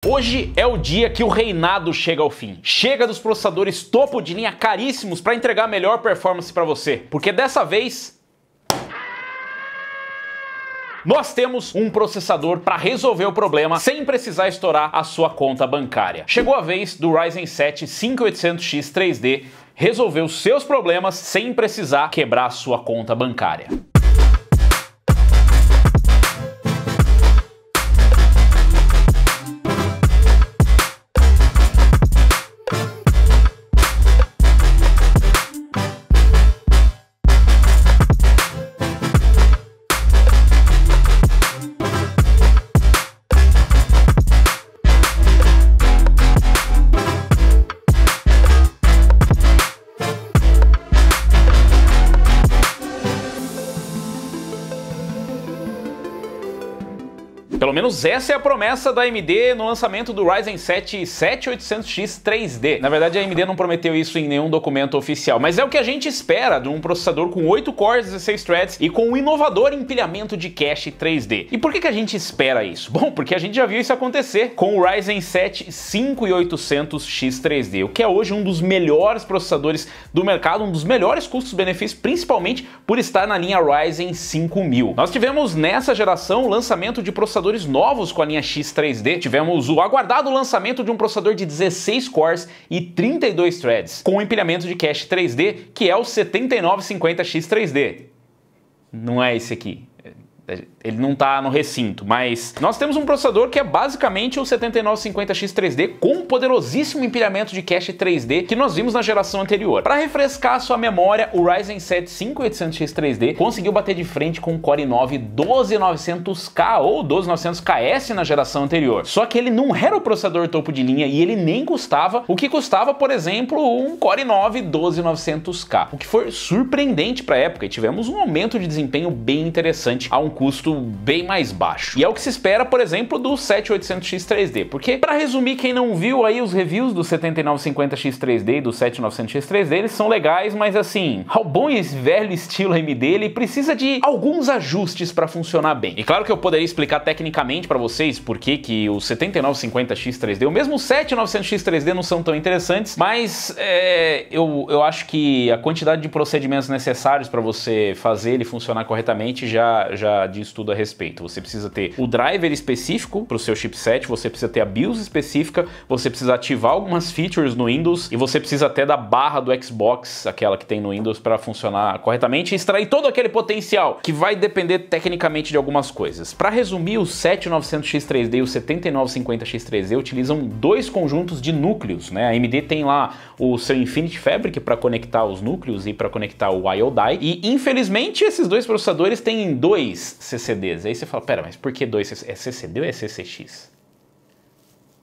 Hoje é o dia que o reinado chega ao fim. Chega dos processadores topo de linha caríssimos para entregar a melhor performance para você, porque dessa vez nós temos um processador para resolver o problema sem precisar estourar a sua conta bancária. Chegou a vez do Ryzen 7 5800X 3D resolver os seus problemas sem precisar quebrar a sua conta bancária. Pelo menos essa é a promessa da AMD no lançamento do Ryzen 7 7800X 3D. Na verdade, a AMD não prometeu isso em nenhum documento oficial, mas é o que a gente espera de um processador com 8 cores, 16 threads e com um inovador empilhamento de cache 3D. E por que a gente espera isso? Bom, porque a gente já viu isso acontecer com o Ryzen 7 5800X 3D, o que é hoje um dos melhores processadores do mercado, um dos melhores custos-benefícios, principalmente por estar na linha Ryzen 5000. Nós tivemos nessa geração o lançamento de processadores novos com a linha X3D, tivemos o aguardado lançamento de um processador de 16 cores e 32 threads, com empilhamento de cache 3D, que é o 7950X 3D. Não é esse aqui. Ele não tá no recinto, mas nós temos um processador que é basicamente o 7950X 3D com um poderosíssimo empilhamento de cache 3D que nós vimos na geração anterior. Para refrescar a sua memória, o Ryzen 7 5800X 3D conseguiu bater de frente com o Core i9 12900K ou 12900KS na geração anterior. Só que ele não era o processador topo de linha e ele nem custava o que custava, por exemplo, um Core i9 12900K, o que foi surpreendente para a época, e tivemos um aumento de desempenho bem interessante a um custo bem mais baixo. E é o que se espera, por exemplo, do 7800X 3D, porque, para resumir, quem não viu aí os reviews do 7950X 3D e do 7900X 3D, eles são legais, mas assim, ao bom e velho estilo AMD, ele precisa de alguns ajustes para funcionar bem. E claro que eu poderia explicar tecnicamente para vocês por que o 7950X 3D, ou mesmo o 7900X 3D não são tão interessantes, mas eu acho que a quantidade de procedimentos necessários para você fazer ele funcionar corretamente já diz tudo a respeito. Você precisa ter o driver específico para o seu chipset, você precisa ter a BIOS específica, você precisa ativar algumas features no Windows e você precisa até da barra do Xbox, aquela que tem no Windows, para funcionar corretamente e extrair todo aquele potencial que vai depender tecnicamente de algumas coisas. Para resumir, o 7900X 3D e o 7950X 3D utilizam dois conjuntos de núcleos, né? A AMD tem lá o seu Infinity Fabric para conectar os núcleos e para conectar o I/O Die, e infelizmente esses dois processadores têm dois CCDs. Aí você fala, pera, mas por que dois? É CCD ou é CCX?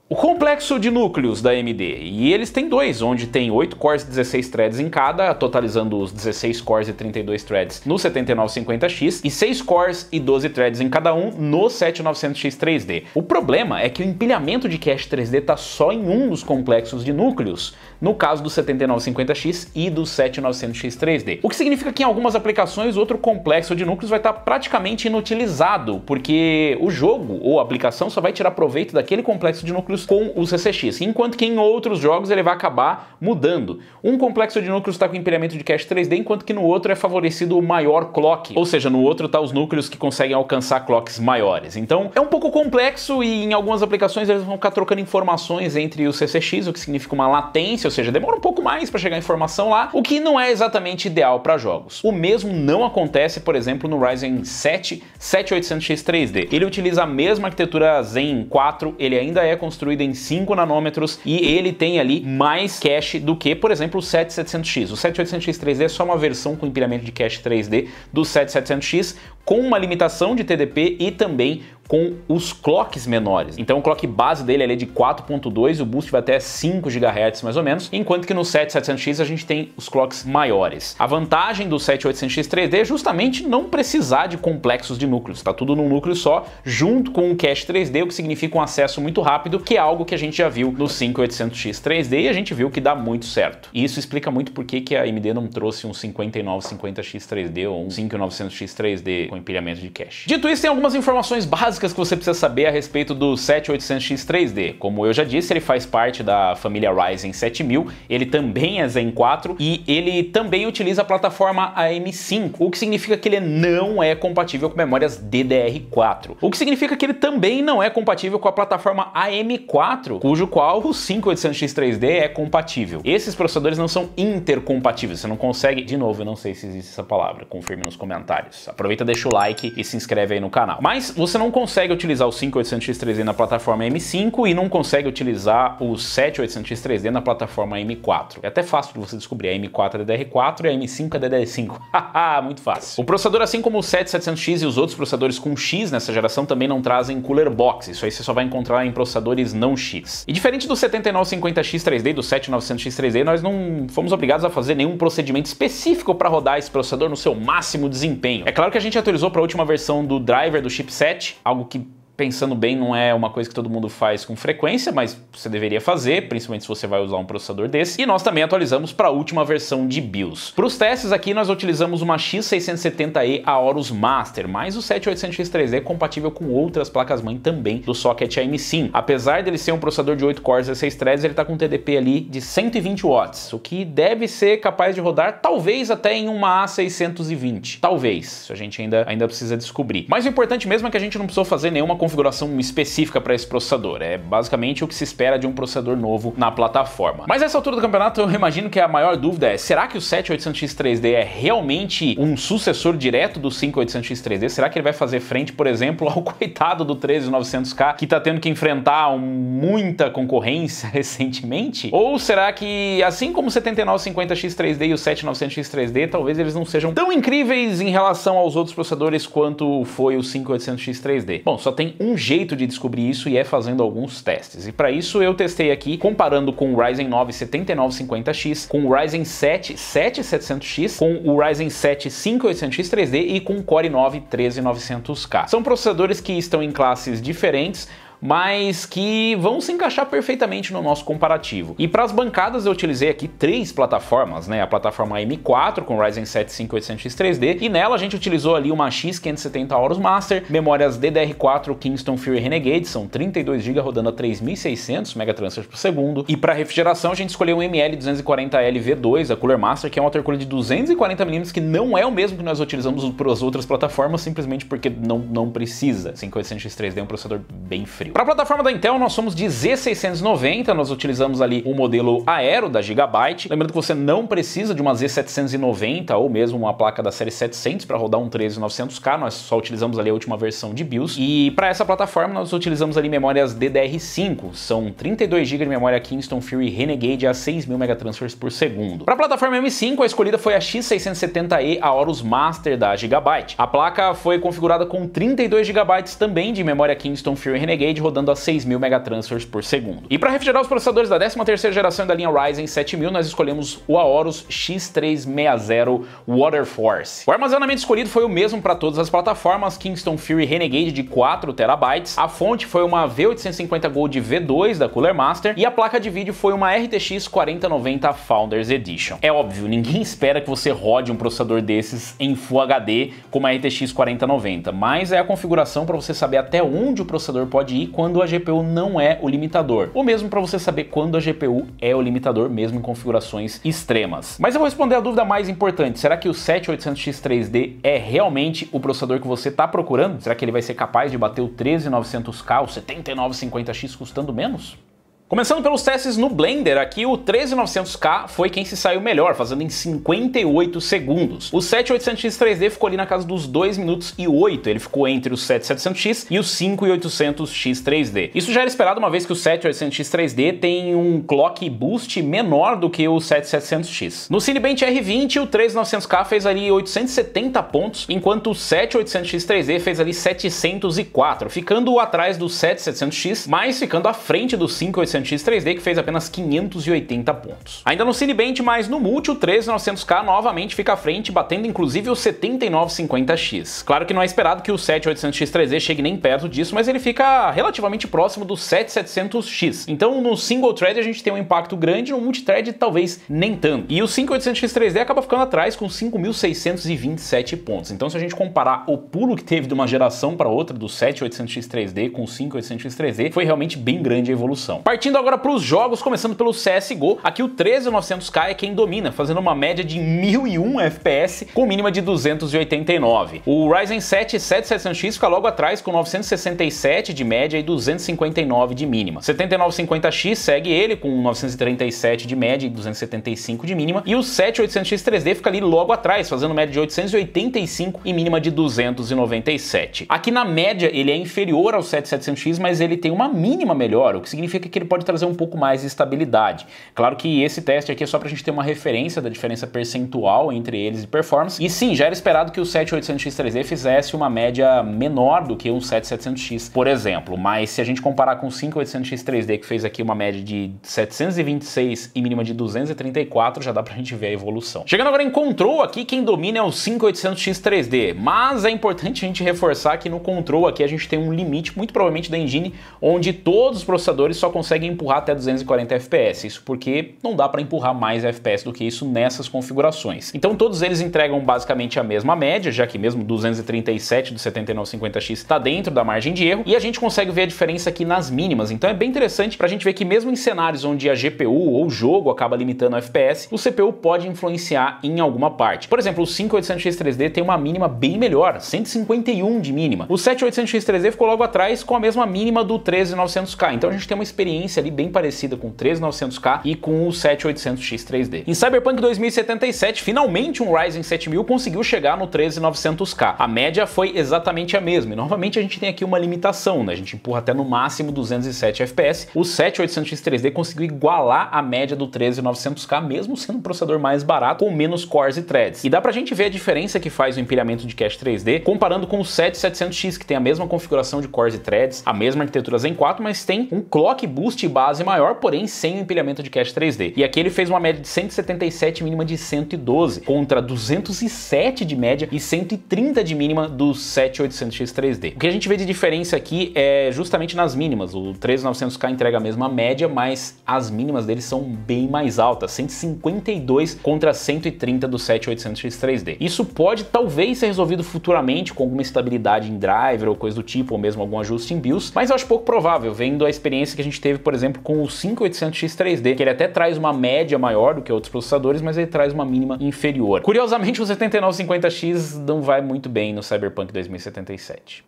O complexo de núcleos da AMD, e eles têm dois, onde tem 8 cores e 16 threads em cada, totalizando os 16 cores e 32 threads no 7950X, e 6 cores e 12 threads em cada um no 7900X 3D. O problema é que o empilhamento de cache 3D está só em um dos complexos de núcleos, no caso do 7950X e do 7900X 3D. O que significa que em algumas aplicações outro complexo de núcleos vai estar praticamente inutilizado, porque o jogo ou a aplicação só vai tirar proveito daquele complexo de núcleos com o CCX, enquanto que em outros jogos ele vai acabar mudando. Um complexo de núcleos está com empilhamento de cache 3D, enquanto que no outro é favorecido o maior clock, ou seja, no outro tá os núcleos que conseguem alcançar clocks maiores. Então é um pouco complexo e em algumas aplicações eles vão ficar trocando informações entre o CCX, o que significa uma latência, ou seja, demora um pouco mais para chegar a informação lá, o que não é exatamente ideal para jogos. O mesmo não acontece, por exemplo, no Ryzen 7 7800X 3D. Ele utiliza a mesma arquitetura Zen 4, ele ainda é construído em 5 nanômetros e ele tem ali mais cache do que, por exemplo, o 7700X. O 7800X 3D é só uma versão com empilhamento de cache 3D do 7700X, com uma limitação de TDP e também com os clocks menores. Então o clock base dele é de 4.2 e o boost vai até 5 GHz mais ou menos, enquanto que no 7700X a gente tem os clocks maiores. A vantagem do 7800X 3D é justamente não precisar de complexos de núcleos, tá tudo num núcleo só, junto com um cache 3D, o que significa um acesso muito rápido, que é algo que a gente já viu no 5800X 3D e a gente viu que dá muito certo. E isso explica muito por que a AMD não trouxe um 5950X 3D ou um 5900X 3D com empilhamento de cache. Dito isso, tem algumas informações básicas que você precisa saber a respeito do 7800X 3D. Como eu já disse, ele faz parte da família Ryzen 7000, ele também é Zen 4 e ele também utiliza a plataforma AM5, o que significa que ele não é compatível com memórias DDR4. O que significa que ele também não é compatível com a plataforma AM4, cujo qual o 5800X 3D é compatível. Esses processadores não são intercompatíveis, você não consegue... De novo, eu não sei se existe essa palavra, confirme nos comentários. Aproveita, deixa o like e se inscreve aí no canal. Mas você não consegue utilizar o 5800X 3D na plataforma AM5 e não consegue utilizar o 7800X 3D na plataforma AM4. É até fácil de você descobrir, a AM4 é DDR4 e a AM5 é DDR5. Haha, muito fácil. O processador, assim como o 7700X e os outros processadores com X nessa geração, também não trazem cooler box. Isso aí você só vai encontrar em processadores não X. E diferente do 7950X 3D e do 7900X 3D, nós não fomos obrigados a fazer nenhum procedimento específico para rodar esse processador no seu máximo desempenho. É claro que a gente atualizou para a última versão do driver do chipset, algo que, pensando bem, não é uma coisa que todo mundo faz com frequência, mas você deveria fazer, principalmente se você vai usar um processador desse. E nós também atualizamos para a última versão de BIOS. Para os testes aqui, nós utilizamos uma X670E Aorus Master, mas o 7800X 3D é compatível com outras placas-mãe também do socket AM5. Apesar dele ser um processador de 8 cores e 16 threads, ele está com um TDP ali de 120 watts, o que deve ser capaz de rodar talvez até em uma A620. Talvez, isso a gente ainda precisa descobrir. Mas o importante mesmo é que a gente não precisou fazer nenhuma configuração específica para esse processador. É basicamente o que se espera de um processador novo na plataforma. Mas nessa altura do campeonato, eu imagino que a maior dúvida é: será que o 7800X 3D é realmente um sucessor direto do 5800X 3D? Será que ele vai fazer frente, por exemplo, ao coitado do 13900K, que está tendo que enfrentar muita concorrência recentemente? Ou será que, assim como o 7950X 3D e o 7900X 3D, talvez eles não sejam tão incríveis em relação aos outros processadores quanto foi o 5800X 3D? Bom, só tem um jeito de descobrir isso e é fazendo alguns testes. E para isso eu testei aqui comparando com o Ryzen 9 7950X, com o Ryzen 7 7700X, com o Ryzen 7 5800X 3D e com o Core i9 13900K. São processadores que estão em classes diferentes, mas que vão se encaixar perfeitamente no nosso comparativo. E para as bancadas eu utilizei aqui 3 plataformas, né? A plataforma AM4 com Ryzen 7 5800X 3D, e nela a gente utilizou ali uma X570 Aorus Master, memórias DDR4 Kingston Fury Renegade, são 32 GB rodando a 3600 megatransfers por segundo, e para refrigeração a gente escolheu um ML240L V2 da Cooler Master, que é um water de 240mm, que não é o mesmo que nós utilizamos para as outras plataformas, simplesmente porque não precisa. 5800X 3D é um processador bem frio. Para a plataforma da Intel, nós somos de Z690, nós utilizamos ali o modelo Aero da Gigabyte. Lembrando que você não precisa de uma Z790 ou mesmo uma placa da série 700 para rodar um 13900K, nós só utilizamos ali a última versão de BIOS. E para essa plataforma nós utilizamos ali memórias DDR5, são 32 GB de memória Kingston Fury Renegade a 6000 megatransfers por segundo. Para a plataforma M5, a escolhida foi a X670E Aorus Master da Gigabyte. A placa foi configurada com 32 GB também de memória Kingston Fury Renegade, rodando a 6000 megatransfers por segundo. E para refrigerar os processadores da 13ª geração da linha Ryzen 7000, nós escolhemos o Aorus X360 Waterforce. O armazenamento escolhido foi o mesmo para todas as plataformas, Kingston Fury Renegade de 4 TB, a fonte foi uma V850 Gold V2 da Cooler Master e a placa de vídeo foi uma RTX 4090 Founders Edition. É óbvio, ninguém espera que você rode um processador desses em Full HD como a RTX 4090, mas é a configuração para você saber até onde o processador pode ir quando a GPU não é o limitador, ou mesmo para você saber quando a GPU é o limitador, mesmo em configurações extremas. Mas eu vou responder a dúvida mais importante: será que o 7800X 3D é realmente o processador que você está procurando? Será que ele vai ser capaz de bater o 13900K, o 7950X custando menos? Começando pelos testes no Blender, aqui o 13900K foi quem se saiu melhor, fazendo em 58 segundos. O 7800X 3D ficou ali na casa dos 2 minutos e 8, ele ficou entre o 7700X e o 5800X 3D. Isso já era esperado, uma vez que o 7800X 3D tem um clock boost menor do que o 7700X. No Cinebench R20, o 13900K fez ali 870 pontos, enquanto o 7800X 3D fez ali 704, ficando atrás do 7700X, mas ficando à frente do 5800X 7800X 3D, que fez apenas 580 pontos. Ainda no Cinebench, mas no Multi, o 13900K novamente fica à frente, batendo inclusive o 7950X. Claro que não é esperado que o 7800X 3D chegue nem perto disso, mas ele fica relativamente próximo do 7700X. Então no single thread a gente tem um impacto grande, no multithread talvez nem tanto. E o 5800X 3D acaba ficando atrás com 5.627 pontos. Então se a gente comparar o pulo que teve de uma geração para outra, do 7800X 3D com o 5800X 3D, foi realmente bem grande a evolução. Partindo agora para os jogos, começando pelo CSGO, aqui o 13900K é quem domina, fazendo uma média de 1001 FPS com mínima de 289. O Ryzen 7 7700X fica logo atrás com 967 de média e 259 de mínima. 7950X segue ele com 937 de média e 275 de mínima, e o 7800X 3D fica ali logo atrás, fazendo média de 885 e mínima de 297. Aqui na média ele é inferior ao 7700X, mas ele tem uma mínima melhor, o que significa que ele pode trazer um pouco mais de estabilidade. Claro que esse teste aqui é só pra gente ter uma referência da diferença percentual entre eles de performance, e sim, já era esperado que o 7800X 3D fizesse uma média menor do que um 7700X, por exemplo, mas se a gente comparar com o 5800X 3D, que fez aqui uma média de 726 e mínima de 234, já dá pra gente ver a evolução. Chegando agora em Control, aqui quem domina é o 5800X 3D, mas é importante a gente reforçar que no Control aqui a gente tem um limite, muito provavelmente da engine, onde todos os processadores só conseguem empurrar até 240 FPS, isso porque não dá para empurrar mais FPS do que isso nessas configurações. Então todos eles entregam basicamente a mesma média, já que mesmo 237 do 7950X está dentro da margem de erro, e a gente consegue ver a diferença aqui nas mínimas. Então é bem interessante para a gente ver que mesmo em cenários onde a GPU ou o jogo acaba limitando o FPS, o CPU pode influenciar em alguma parte. Por exemplo, o 5800X 3D tem uma mínima bem melhor, 151 de mínima. O 7800X 3D ficou logo atrás com a mesma mínima do 13900K. Então a gente tem uma experiência ali bem parecida com o 13900K e com o 7800X 3D. Em Cyberpunk 2077, finalmente um Ryzen 7000 conseguiu chegar no 13900K. A média foi exatamente a mesma. E novamente a gente tem aqui uma limitação, né? A gente empurra até no máximo 207 FPS. O 7800X 3D conseguiu igualar a média do 13900K, mesmo sendo um processador mais barato, com menos cores e threads. E dá pra gente ver a diferença que faz o empilhamento de cache 3D comparando com o 7700X, que tem a mesma configuração de cores e threads, a mesma arquitetura Zen 4, mas tem um clock boost e base maior, porém sem o empilhamento de cache 3D. E aqui ele fez uma média de 177 mínima de 112, contra 207 de média e 130 de mínima do 7800X 3D. O que a gente vê de diferença aqui é justamente nas mínimas. O 13900K entrega a mesma média, mas as mínimas deles são bem mais altas, 152 contra 130 do 7800X 3D. Isso pode talvez ser resolvido futuramente com alguma estabilidade em driver ou coisa do tipo, ou mesmo algum ajuste em BIOS, mas eu acho pouco provável, vendo a experiência que a gente teve, por exemplo, com o 5800X 3D, que ele até traz uma média maior do que outros processadores, mas ele traz uma mínima inferior. Curiosamente, o 7950X não vai muito bem no Cyberpunk 2077.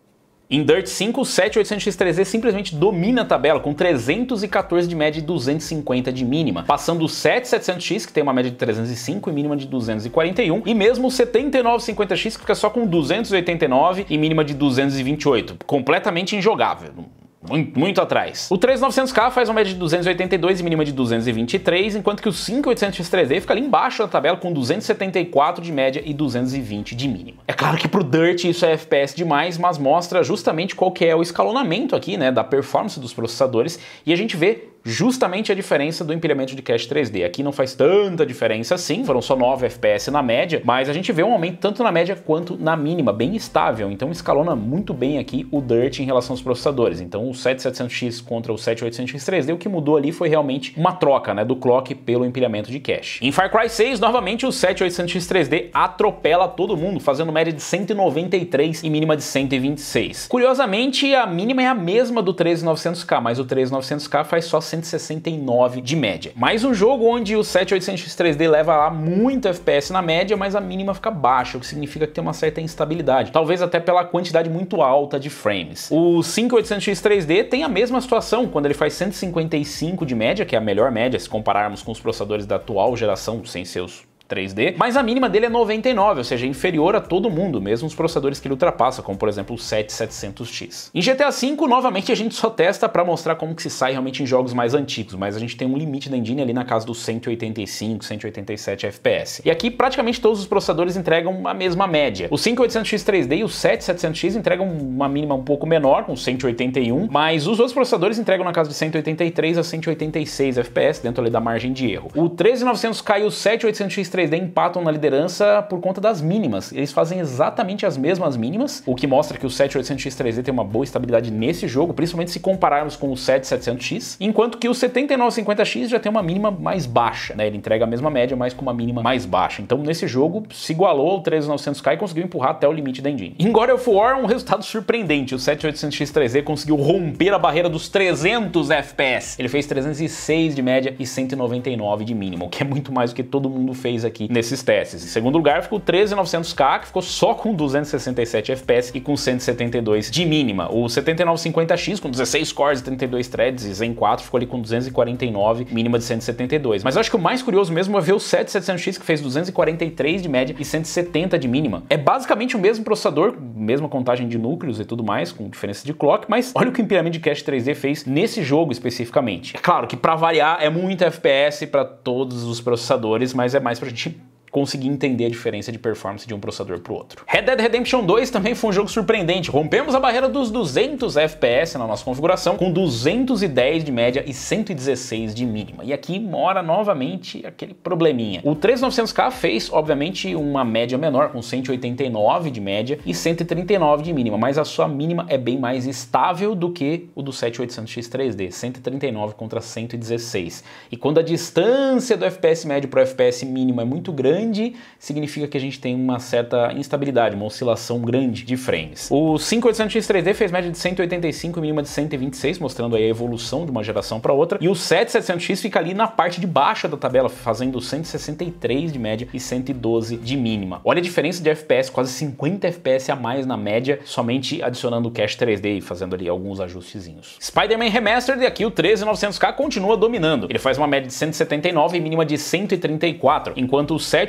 Em Dirt 5, o 7800X 3D simplesmente domina a tabela, com 314 de média e 250 de mínima, passando o 7700X, que tem uma média de 305 e mínima de 241, e mesmo o 7950X, que fica só com 289 e mínima de 228, completamente injogável. Muito atrás. O 3900K faz uma média de 282 e mínima de 223, enquanto que o 5800X 3D fica ali embaixo da tabela com 274 de média e 220 de mínima. É claro que pro Dirt isso é FPS demais, mas mostra justamente qual que é o escalonamento aqui, né, da performance dos processadores, e a gente vê justamente a diferença do empilhamento de cache 3D. Aqui não faz tanta diferença assim, foram só 9 FPS na média, mas a gente vê um aumento tanto na média quanto na mínima, bem estável, então escalona muito bem aqui o Dirt em relação aos processadores. Então o 7700X contra o 7800X 3D, o que mudou ali foi realmente uma troca, né, do clock pelo empilhamento de cache. Em Far Cry 6, novamente o 7800X 3D atropela todo mundo, fazendo média de 193 e mínima de 126. Curiosamente, a mínima é a mesma do 13900K, mas o 13900K faz só 169 de média. Mais um jogo onde o 7800X 3D leva lá muito FPS na média, mas a mínima fica baixa, o que significa que tem uma certa instabilidade, talvez até pela quantidade muito alta de frames. O 5800X 3D tem a mesma situação, quando ele faz 155 de média, que é a melhor média se compararmos com os processadores da atual geração, sem seus 3D, mas a mínima dele é 99, ou seja, é inferior a todo mundo, mesmo os processadores que ele ultrapassa, como por exemplo o 7700X. Em GTA V, novamente, a gente só testa para mostrar como que se sai realmente em jogos mais antigos, mas a gente tem um limite da engine ali na casa dos 185, 187 FPS. E aqui praticamente todos os processadores entregam a mesma média. O 5800X 3D e o 7700X entregam uma mínima um pouco menor, com 181, mas os outros processadores entregam na casa de 183 a 186 FPS, dentro ali da margem de erro. O 13900K e o 7800X 3D empatam na liderança por conta das mínimas. Eles fazem exatamente as mesmas mínimas, o que mostra que o 7800X 3D tem uma boa estabilidade nesse jogo, principalmente se compararmos com o 7700X, enquanto que o 7950X já tem uma mínima mais baixa, né? Ele entrega a mesma média, mas com uma mínima mais baixa. Então nesse jogo se igualou ao 13900K e conseguiu empurrar até o limite da engine. Em God of War, um resultado surpreendente. O 7800X 3D conseguiu romper a barreira dos 300 FPS. Ele fez 306 de média e 199 de mínima, o que é muito mais do que todo mundo fez aqui nesses testes. Em segundo lugar ficou o 13900K, que ficou só com 267 FPS e com 172 de mínima. O 7950X com 16 cores e 32 threads e Zen 4 ficou ali com 249, mínima de 172. Mas eu acho que o mais curioso mesmo é ver o 7700X, que fez 243 de média e 170 de mínima. É basicamente o mesmo processador, mesma contagem de núcleos e tudo mais, com diferença de clock, mas olha o que o empilhamento de cache 3D fez nesse jogo especificamente. É claro que para variar é muito FPS para todos os processadores, mas é mais pra gente conseguir entender a diferença de performance de um processador para o outro. Red Dead Redemption 2 também foi um jogo surpreendente. Rompemos a barreira dos 200 FPS na nossa configuração, com 210 de média e 116 de mínima. E aqui mora novamente aquele probleminha. O 3900K fez, obviamente, uma média menor, com 189 de média e 139 de mínima, mas a sua mínima é bem mais estável do que o do 7800X 3D, 139 contra 116. E quando a distância do FPS médio para o FPS mínimo é muito grande, significa que a gente tem uma certa instabilidade, uma oscilação grande de frames. O 5800X 3D fez média de 185 e mínima de 126, mostrando aí a evolução de uma geração para outra, e o 7700X fica ali na parte de baixa da tabela, fazendo 163 de média e 112 de mínima. Olha a diferença de FPS, quase 50 FPS a mais na média, somente adicionando o cache 3D e fazendo ali alguns ajustezinhos. Spider-Man Remastered, e aqui o 13900K continua dominando. Ele faz uma média de 179 e mínima de 134, enquanto o 7800X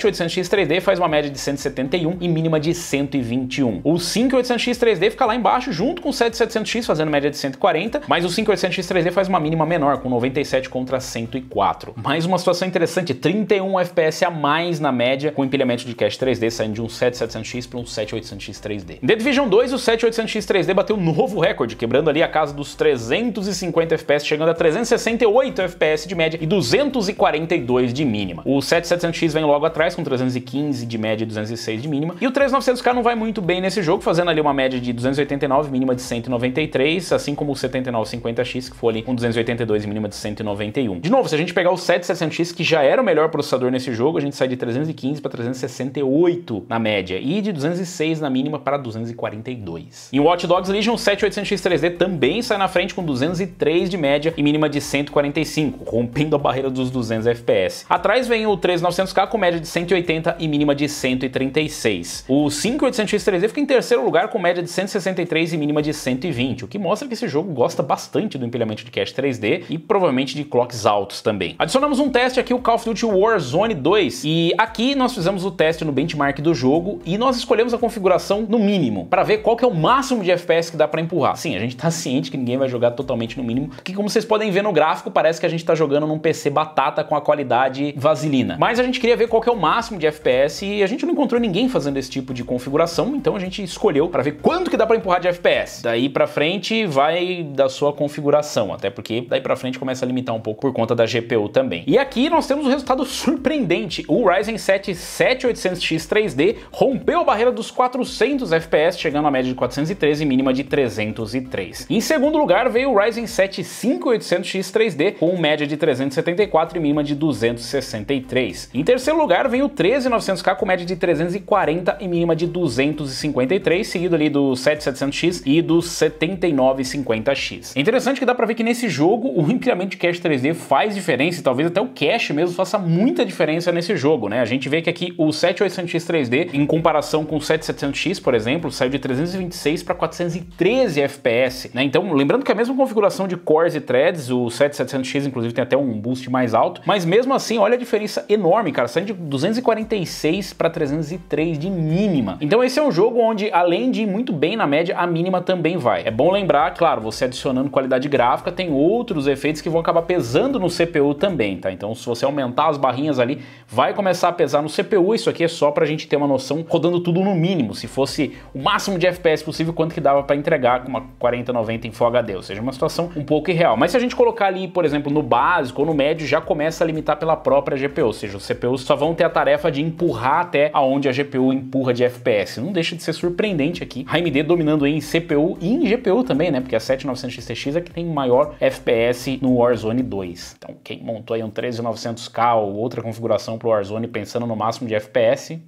3D faz uma média de 171 e mínima de 121. O 5800X 3D fica lá embaixo junto com o 7700X fazendo média de 140, mas o 5800X 3D faz uma mínima menor, com 97 contra 104. Mais uma situação interessante, 31 FPS a mais na média, com empilhamento de cache 3D saindo de um 7700X para um 7800X 3D. Em The Division 2, o 7800X 3D bateu um novo recorde, quebrando ali a casa dos 350 FPS, chegando a 368 FPS de média e 242 de mínima. O 7700X vem logo atrás, com 315 de média e 206 de mínima. E o 3900K não vai muito bem nesse jogo, fazendo ali uma média de 289, mínima de 193, assim como o 7950X, que foi ali com 282 e mínima de 191. De novo, se a gente pegar o 7700X, que já era o melhor processador nesse jogo, a gente sai de 315 para 368 na média e de 206 na mínima para 242. Em Watch Dogs Legion, o 7800X 3D também sai na frente com 203 de média e mínima de 145, rompendo a barreira dos 200 FPS. Atrás vem o 3900K com média de 180 e mínima de 136. O 5800X 3D fica em terceiro lugar com média de 163 e mínima de 120, o que mostra que esse jogo gosta bastante do empilhamento de cache 3D e provavelmente de clocks altos também. Adicionamos um teste aqui, o Call of Duty Warzone 2, e aqui nós fizemos o teste no benchmark do jogo e nós escolhemos a configuração no mínimo, para ver qual que é o máximo de FPS que dá para empurrar. Sim, a gente tá ciente que ninguém vai jogar totalmente no mínimo, porque como vocês podem ver no gráfico, parece que a gente tá jogando num PC batata com a qualidade vaselina. Mas a gente queria ver qual que é o máximo de FPS e a gente não encontrou ninguém fazendo esse tipo de configuração, então a gente escolheu para ver quanto que dá para empurrar de FPS. Daí para frente vai da sua configuração, até porque daí para frente começa a limitar um pouco por conta da GPU também. E aqui nós temos um resultado surpreendente. O Ryzen 7 7800X 3D rompeu a barreira dos 400 FPS, chegando a média de 413 e mínima de 303. Em segundo lugar veio o Ryzen 7 5800X 3D com média de 374 e mínima de 263. Em terceiro lugar vem o 13900K com média de 340 e mínima de 253, seguido ali do 7700X e do 7950X. É interessante que dá pra ver que nesse jogo o empilhamento de cache 3D faz diferença e talvez até o cache mesmo faça muita diferença nesse jogo, né? A gente vê que aqui o 7800X 3D, em comparação com o 7700X, por exemplo, saiu de 326 para 413 FPS, né? Então, lembrando que a mesma configuração de cores e threads, o 7700X inclusive tem até um boost mais alto, mas mesmo assim, olha a diferença enorme, cara, saindo de 246 para 303 de mínima. Então esse é um jogo onde, além de ir muito bem na média, a mínima também vai. É bom lembrar, claro, você adicionando qualidade gráfica, tem outros efeitos que vão acabar pesando no CPU também, tá? Então se você aumentar as barrinhas ali, vai começar a pesar no CPU. Isso aqui é só pra gente ter uma noção, rodando tudo no mínimo. Se fosse o máximo de FPS possível, quanto que dava pra entregar com uma 4090 em Full HD, ou seja, uma situação um pouco irreal. Mas se a gente colocar ali, por exemplo, no básico ou no médio, já começa a limitar pela própria GPU, ou seja, os CPUs só vão ter a tarefa de empurrar até aonde a GPU empurra de FPS. Não deixa de ser surpreendente aqui, a AMD dominando em CPU e em GPU também, né, porque a 7900 XTX é que tem maior FPS no Warzone 2. Então quem montou aí um 13900K ou outra configuração pro Warzone pensando no máximo de FPS,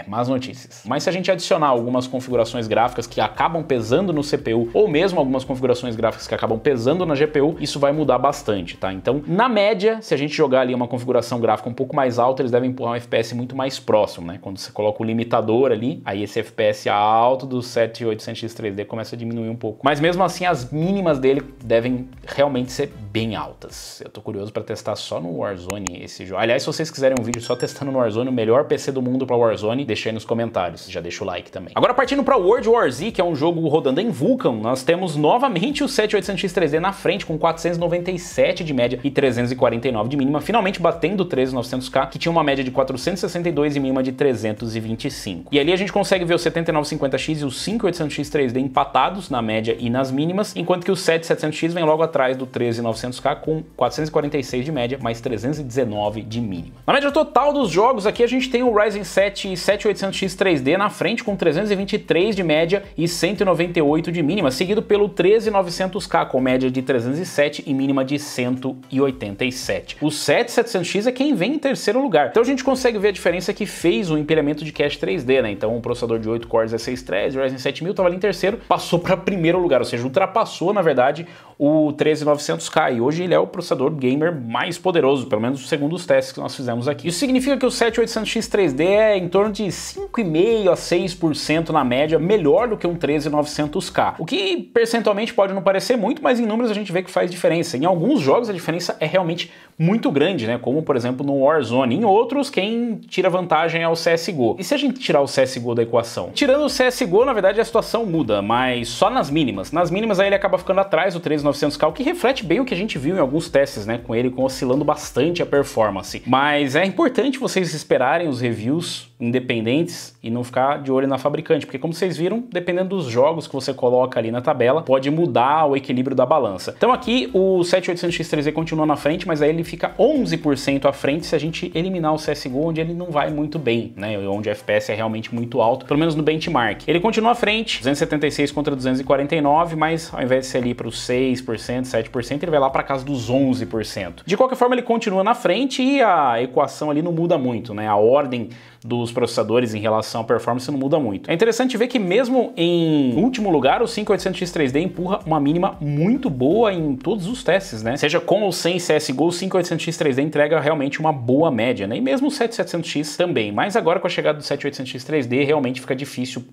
más notícias. Mas se a gente adicionar algumas configurações gráficas que acabam pesando no CPU, ou mesmo algumas configurações gráficas que acabam pesando na GPU, isso vai mudar bastante, tá? Então, na média, se a gente jogar ali uma configuração gráfica um pouco mais alta, eles devem empurrar um FPS muito mais próximo, né? Quando você coloca o limitador ali, aí esse FPS alto do 7800X 3D começa a diminuir um pouco. Mas mesmo assim, as mínimas dele devem realmente ser bem altas. Eu tô curioso para testar só no Warzone esse jogo. Aliás, se vocês quiserem um vídeo só testando no Warzone, o melhor PC do mundo para Warzone, deixa aí nos comentários, já deixa o like também. Agora partindo para World War Z, que é um jogo rodando em Vulkan, nós temos novamente o 7800X 3D na frente com 497 de média e 349 de mínima, finalmente batendo o 13900K, que tinha uma média de 462 e mínima de 325. E ali a gente consegue ver o 7950X e o 5800X 3D empatados na média e nas mínimas, enquanto que o 7700X vem logo atrás do 13900K com 446 de média, mais 319 de mínima. Na média total dos jogos aqui a gente tem o Ryzen 7 7800X 3D na frente com 323 de média e 198 de mínima, seguido pelo 13900K com média de 307 e mínima de 187. O 7700X é quem vem em terceiro lugar. Então a gente consegue ver a diferença que fez o empilhamento de cache 3D, né? Então o processador de 8 cores A6 threads, o Ryzen 7000 estava ali em terceiro, passou para primeiro lugar, ou seja, ultrapassou na verdade o 13900K e hoje ele é o processador gamer mais poderoso, pelo menos segundo os testes que nós fizemos aqui. Isso significa que o 7800X 3D é em torno de 5,5% a 6% na média melhor do que um 13900K, o que percentualmente pode não parecer muito, mas em números a gente vê que faz diferença. Em alguns jogos a diferença é realmente muito grande, né? Como por exemplo no Warzone. Em outros, quem tira vantagem é o CSGO. E se a gente tirar o CSGO da equação? Tirando o CSGO, na verdade a situação muda, mas só nas mínimas. Nas mínimas aí ele acaba ficando atrás do 13900K, o que reflete bem o que a gente viu em alguns testes, né? Com ele oscilando bastante a performance. Mas é importante vocês esperarem os reviews independentes e não ficar de olho na fabricante, porque como vocês viram, dependendo dos jogos que você coloca ali na tabela, pode mudar o equilíbrio da balança. Então aqui o 7800X 3D continua na frente, mas aí ele fica 11% à frente se a gente eliminar o CSGO, onde ele não vai muito bem, né? Onde o FPS é realmente muito alto, pelo menos no benchmark. Ele continua à frente, 276 contra 249, mas ao invés de ser ali para os 6%, 7%, ele vai lá para casa dos 11%. De qualquer forma, ele continua na frente e a equação ali não muda muito, né? A ordem dos processadores em relação à performance não muda muito. É interessante ver que mesmo em último lugar, o 5800X 3D empurra uma mínima muito boa em todos os testes, né? Seja com ou sem CSGO, o 5800X 3D entrega realmente uma boa média, né? E mesmo o 7700X também, mas agora com a chegada do 7800X 3D realmente fica difícil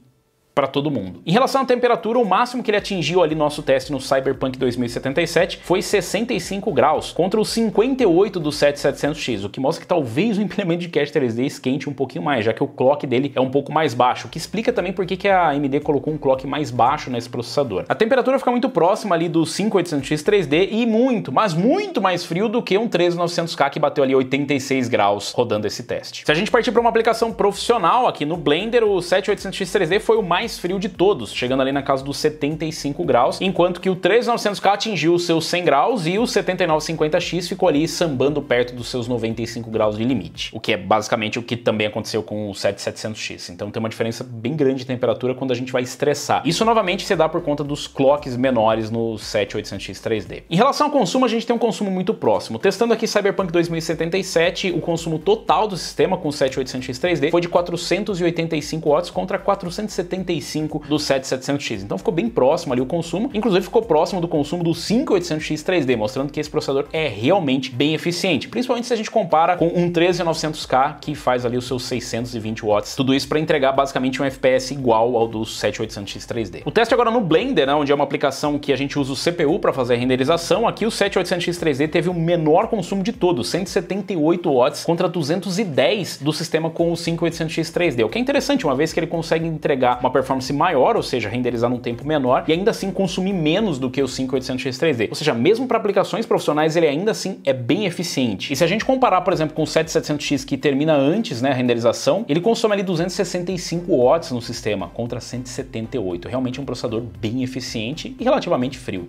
para todo mundo. Em relação à temperatura, o máximo que ele atingiu ali no nosso teste no Cyberpunk 2077 foi 65 graus, contra os 58 do 7700X, o que mostra que talvez o empilhamento de cache 3D esquente um pouquinho mais, já que o clock dele é um pouco mais baixo, o que explica também por que a AMD colocou um clock mais baixo nesse processador. A temperatura fica muito próxima ali do 5800X 3D e muito, mas muito mais frio do que um 13900K que bateu ali 86 graus rodando esse teste. Se a gente partir para uma aplicação profissional aqui no Blender, o 7800X 3D foi o mais frio de todos, chegando ali na casa dos 75 graus, enquanto que o 13900K atingiu os seus 100 graus e o 7950X ficou ali sambando perto dos seus 95 graus de limite, o que é basicamente o que também aconteceu com o 7700X. Então tem uma diferença bem grande de temperatura quando a gente vai estressar. Isso novamente se dá por conta dos clocks menores no 7800X 3D. Em relação ao consumo, a gente tem um consumo muito próximo. Testando aqui Cyberpunk 2077, o consumo total do sistema com o 7800X 3D foi de 485 watts contra 471 95 do 7700X. Então ficou bem próximo ali o consumo, inclusive ficou próximo do consumo do 5800X 3D, mostrando que esse processador é realmente bem eficiente, principalmente se a gente compara com um 13900K que faz ali os seus 620 watts, tudo isso para entregar basicamente um FPS igual ao do 7800X 3D. O teste agora no Blender, né, onde é uma aplicação que a gente usa o CPU para fazer a renderização, aqui o 7800X 3D teve o menor consumo de todos, 178 watts contra 210 do sistema com o 5800X 3D, o que é interessante, uma vez que ele consegue entregar uma performance maior, ou seja, renderizar num tempo menor, e ainda assim consumir menos do que o 5800X 3D. Ou seja, mesmo para aplicações profissionais, ele ainda assim é bem eficiente. E se a gente comparar, por exemplo, com o 7700X que termina antes, né, a renderização, ele consome ali 265 watts no sistema, contra 178. Realmente é um processador bem eficiente e relativamente frio.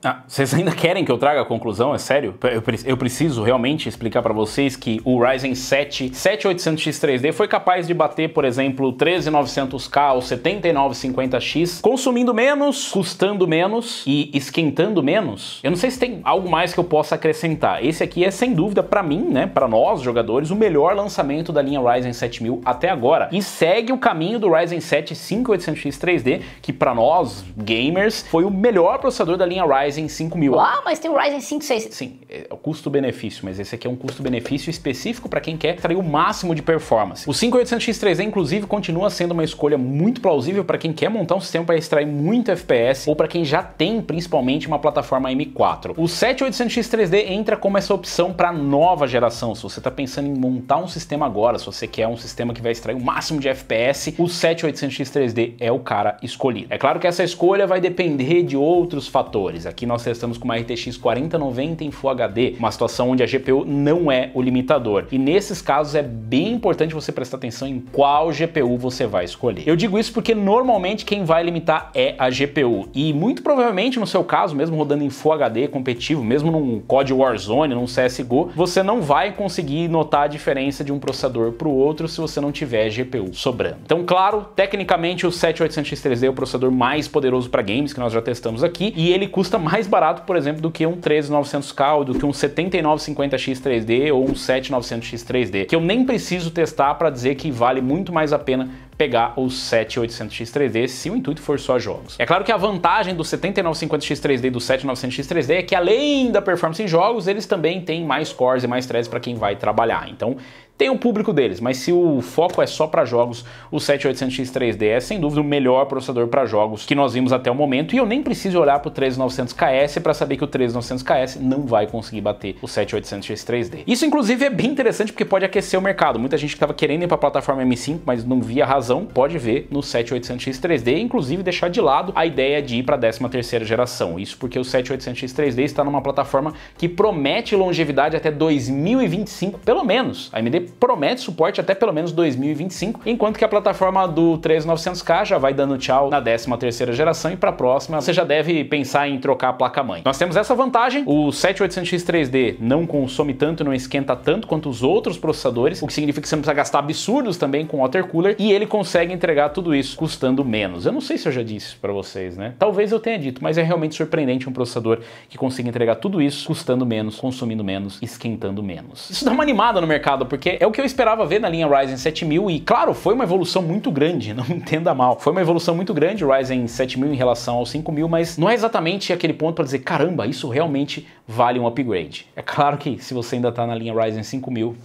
Ah, vocês ainda querem que eu traga a conclusão? É sério? Eu preciso realmente explicar para vocês que o Ryzen 7 7800X 3D foi capaz de bater, por exemplo, o 13900K ou 7950X, consumindo menos, custando menos e esquentando menos. Eu não sei se tem algo mais que eu possa acrescentar. Esse aqui é, sem dúvida, para mim, né, para nós jogadores, o melhor lançamento da linha Ryzen 7000 até agora. E segue o caminho do Ryzen 7 5800X 3D, que para nós, gamers, foi o melhor processador da linha Ryzen 5000. Ah, mas tem o Ryzen 5 6. Sim, é o custo-benefício, mas esse aqui é um custo-benefício específico para quem quer extrair o máximo de performance. O 5800X 3D, inclusive, continua sendo uma escolha muito plausível para quem quer montar um sistema para extrair muito FPS ou para quem já tem, principalmente, uma plataforma M4. O 7800X 3D entra como essa opção para nova geração. Se você está pensando em montar um sistema agora, se você quer um sistema que vai extrair o máximo de FPS, o 7800X 3D é o cara escolhido. É claro que essa escolha vai depender de outros fatores. Aqui nós testamos com uma RTX 4090 em Full HD, uma situação onde a GPU não é o limitador. E nesses casos é bem importante você prestar atenção em qual GPU você vai escolher. Eu digo isso porque normalmente quem vai limitar é a GPU. E muito provavelmente no seu caso, mesmo rodando em Full HD competitivo, mesmo num COD Warzone, num CSGO, você não vai conseguir notar a diferença de um processador para o outro se você não tiver GPU sobrando. Então, claro, tecnicamente o 7800X 3D é o processador mais poderoso para games que nós já testamos aqui, e ele custa mais barato, por exemplo, do que um 13900K ou do que um 7950X 3D ou um 7900X 3D, que eu nem preciso testar para dizer que vale muito mais a pena pegar o 7800X 3D se o intuito for só jogos. É claro que a vantagem do 7950X 3D e do 7900X 3D é que, além da performance em jogos, eles também têm mais cores e mais threads para quem vai trabalhar. Então, tem o público deles, mas se o foco é só para jogos, o 7800X 3D é sem dúvida o melhor processador para jogos que nós vimos até o momento, e eu nem preciso olhar para o 13900KS para saber que o 13900KS não vai conseguir bater o 7800X 3D. Isso inclusive é bem interessante porque pode aquecer o mercado. Muita gente que estava querendo ir para a plataforma M5, mas não via razão, pode ver no 7800X 3D, inclusive deixar de lado a ideia de ir para a 13ª geração. Isso porque o 7800X 3D está numa plataforma que promete longevidade até 2025, pelo menos. A AMD promete suporte até pelo menos 2025, enquanto que a plataforma do 13900K já vai dando tchau na 13ª geração, e para a próxima você já deve pensar em trocar a placa-mãe. Nós temos essa vantagem: o 7800X 3D não consome tanto, não esquenta tanto quanto os outros processadores, o que significa que você não precisa gastar absurdos também com water cooler, e ele consegue entregar tudo isso custando menos. Eu não sei se eu já disse para vocês, né? Talvez eu tenha dito, mas é realmente surpreendente um processador que consiga entregar tudo isso custando menos, consumindo menos, esquentando menos. Isso dá uma animada no mercado, porque é o que eu esperava ver na linha Ryzen 7000, e claro, foi uma evolução muito grande, não me entenda mal. Foi uma evolução muito grande o Ryzen 7000 em relação ao 5000, mas não é exatamente aquele ponto para dizer, caramba, isso realmente vale um upgrade. É claro que se você ainda está na linha Ryzen 5000,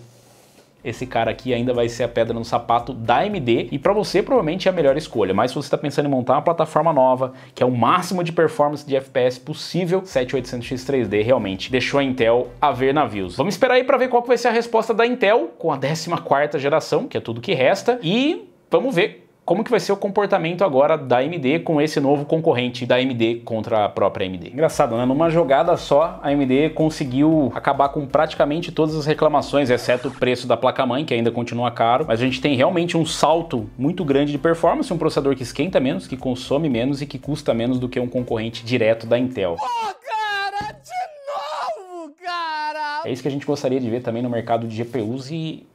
esse cara aqui ainda vai ser a pedra no sapato da AMD, e para você provavelmente é a melhor escolha. Mas se você está pensando em montar uma plataforma nova, que é o máximo de performance de FPS possível, 7800X 3D realmente deixou a Intel a ver navios. Vamos esperar aí para ver qual que vai ser a resposta da Intel com a 14ª geração, que é tudo que resta, e vamos ver como que vai ser o comportamento agora da AMD com esse novo concorrente da AMD contra a própria AMD. Engraçado, né? Numa jogada só, a AMD conseguiu acabar com praticamente todas as reclamações, exceto o preço da placa-mãe, que ainda continua caro, mas a gente tem realmente um salto muito grande de performance, um processador que esquenta menos, que consome menos e que custa menos do que um concorrente direto da Intel. Cara, de novo, cara! É isso que a gente gostaria de ver também no mercado de GPUs, e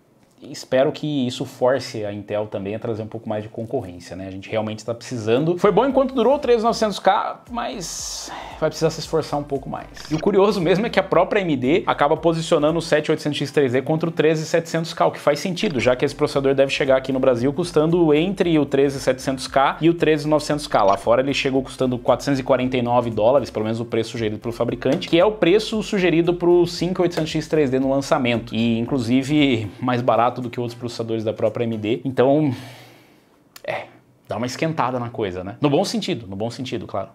espero que isso force a Intel também a trazer um pouco mais de concorrência, né? A gente realmente está precisando. Foi bom enquanto durou o 13900K, mas vai precisar se esforçar um pouco mais. E o curioso mesmo é que a própria AMD acaba posicionando o 7800X3D contra o 13700K, o que faz sentido, já que esse processador deve chegar aqui no Brasil custando entre o 13700K e o 13900K. Lá fora ele chegou custando $449, pelo menos o preço sugerido pelo fabricante, que é o preço sugerido para o 5800X3D no lançamento, e inclusive mais barato do que outros processadores da própria AMD. Então, dá uma esquentada na coisa, né? No bom sentido, claro.